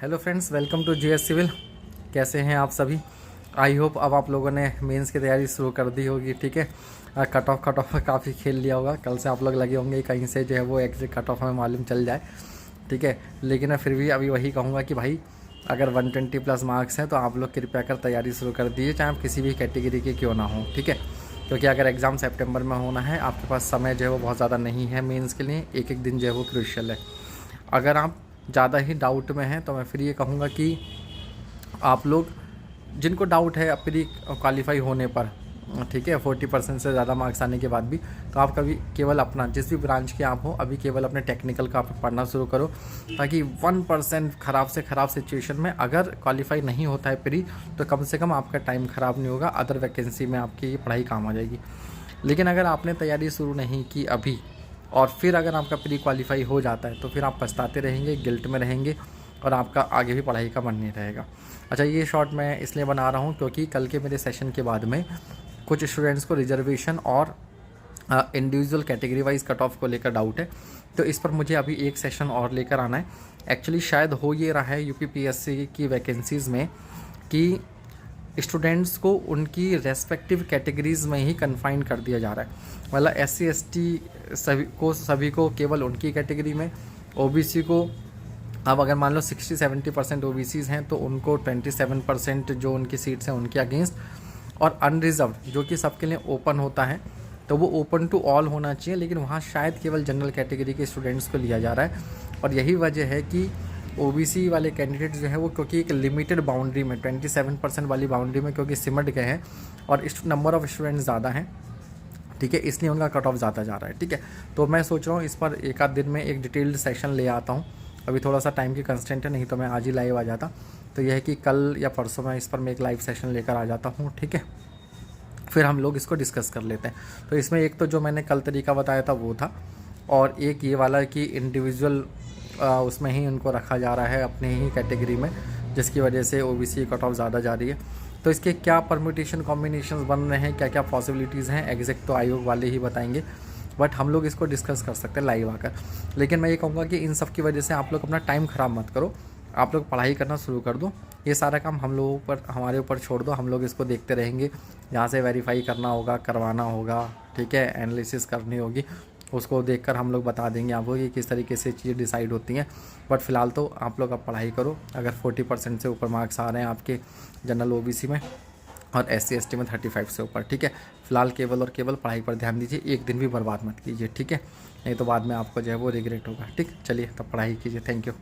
Hello friends, welcome to GS civil. कैसे हैं आप सभी? आई होप अब आप लोगों ने मेंस की तैयारी शुरू कर दी होगी। ठीक है, कट ऑफ काफ़ी खेल लिया होगा। कल से आप लोग लगे होंगे कहीं से जो है वो एग्जैक्ट कट ऑफ हमें मालूम चल जाए। ठीक है, लेकिन मैं फिर भी अभी वही कहूँगा कि भाई अगर 120 प्लस मार्क्स हैं तो आप लोग कृपया कर तैयारी शुरू कर दीजिए, चाहे आप किसी भी कैटेगरी के क्यों ना हो। ठीक है, क्योंकि अगर एग्ज़ाम सितंबर में होना है, आपके पास समय जो है वो बहुत ज़्यादा नहीं है मेंस के लिए। एक एक दिन जो है वो क्रूशियल है। अगर आप ज़्यादा ही डाउट में हैं तो मैं फिर ये कहूँगा कि आप लोग जिनको डाउट है प्री क्वालिफाई होने पर, ठीक है, 40% से ज़्यादा मार्क्स आने के बाद भी, तो आप कभी केवल अपना जिस भी ब्रांच के आप हो अभी केवल अपने टेक्निकल का आप पढ़ना शुरू करो, ताकि 1% ख़राब से ख़राब सिचुएशन में अगर क्वालिफाई नहीं होता है प्री, तो कम से कम आपका टाइम ख़राब नहीं होगा, अदर वैकेंसी में आपकी ये पढ़ाई काम आ जाएगी। लेकिन अगर आपने तैयारी शुरू नहीं की अभी और फिर अगर आपका प्री क्वालिफाई हो जाता है तो फिर आप पछताते रहेंगे, गिल्ट में रहेंगे और आपका आगे भी पढ़ाई का मन नहीं रहेगा। अच्छा, ये शॉर्ट मैं इसलिए बना रहा हूँ क्योंकि कल के मेरे सेशन के बाद में कुछ स्टूडेंट्स को रिजर्वेशन और individual category wise cut off को लेकर डाउट है, तो इस पर मुझे अभी एक सेशन और लेकर आना है। एक्चुअली शायद हो ये रहा है यूपीपीएससी की वैकेंसीज़ में कि स्टूडेंट्स को उनकी रेस्पेक्टिव कैटेगरीज़ में ही कन्फाइन कर दिया जा रहा है। मतलब SC ST सभी को केवल उनकी कैटेगरी में, OBC को अब अगर मान लो 60-70% OBCs हैं तो उनको 27% जो उनकी सीट्स हैं उनके अगेंस्ट, और अनरिजर्व्ड जो कि सबके लिए ओपन होता है तो वो ओपन टू ऑल होना चाहिए, लेकिन वहाँ शायद केवल जनरल कैटेगरी के स्टूडेंट्स को लिया जा रहा है। और यही वजह है कि OBC वाले कैंडिडेट जो है वो क्योंकि एक लिमिटेड बाउंड्री में 27% वाली बाउंड्री में क्योंकि सिमट गए हैं और नंबर ऑफ़ स्टूडेंट्स ज़्यादा हैं, ठीक है, इसलिए उनका कट ऑफ ज़्यादा जा रहा है। ठीक है, तो मैं सोच रहा हूँ इस पर एक आध दिन में एक डिटेल्ड सेशन ले आता हूँ। अभी थोड़ा सा टाइम की कंस्टेंट है, नहीं तो मैं आज ही लाइव आ जाता। तो यह है कि कल या परसों मैं इस पर मैं एक लाइव सेशन लेकर आ जाता हूँ। ठीक है, फिर हम लोग इसको डिस्कस कर लेते हैं। तो इसमें एक तो जो मैंने कल तरीका बताया था वो था, और एक ये वाला कि इंडिविजुअल उसमें ही उनको रखा जा रहा है अपने ही कैटेगरी में, जिसकी वजह से OBC कट ऑफ ज़्यादा जा रही है। तो इसके क्या परम्यूटेशन कॉम्बिनेशंस बन रहे हैं, क्या क्या पॉसिबिलिटीज़ हैं, एग्जैक्ट तो आयोग वाले ही बताएंगे, बट हम लोग इसको डिस्कस कर सकते हैं लाइव आकर। लेकिन मैं ये कहूँगा कि इन सब की वजह से आप लोग अपना टाइम ख़राब मत करो, आप लोग पढ़ाई करना शुरू कर दो। ये सारा काम हम लोगों पर, हमारे ऊपर छोड़ दो, हम लोग इसको देखते रहेंगे। जहाँ से वेरीफाई करना होगा करवाना होगा, ठीक है, एनालिसिस करनी होगी, उसको देखकर हम लोग बता देंगे आपको कि किस तरीके से चीज़ें डिसाइड होती हैं। बट फ़िलहाल तो आप लोग अब पढ़ाई करो। अगर 40% से ऊपर मार्क्स आ रहे हैं आपके जनरल OBC में और SC ST में 35 से ऊपर, ठीक है, फ़िलहाल केवल और केवल पढ़ाई पर ध्यान दीजिए, एक दिन भी बर्बाद मत कीजिए। ठीक है, नहीं तो बाद में आपको जो है वो रिग्रेट होगा। ठीक, चलिए तब पढ़ाई कीजिए। Thank you.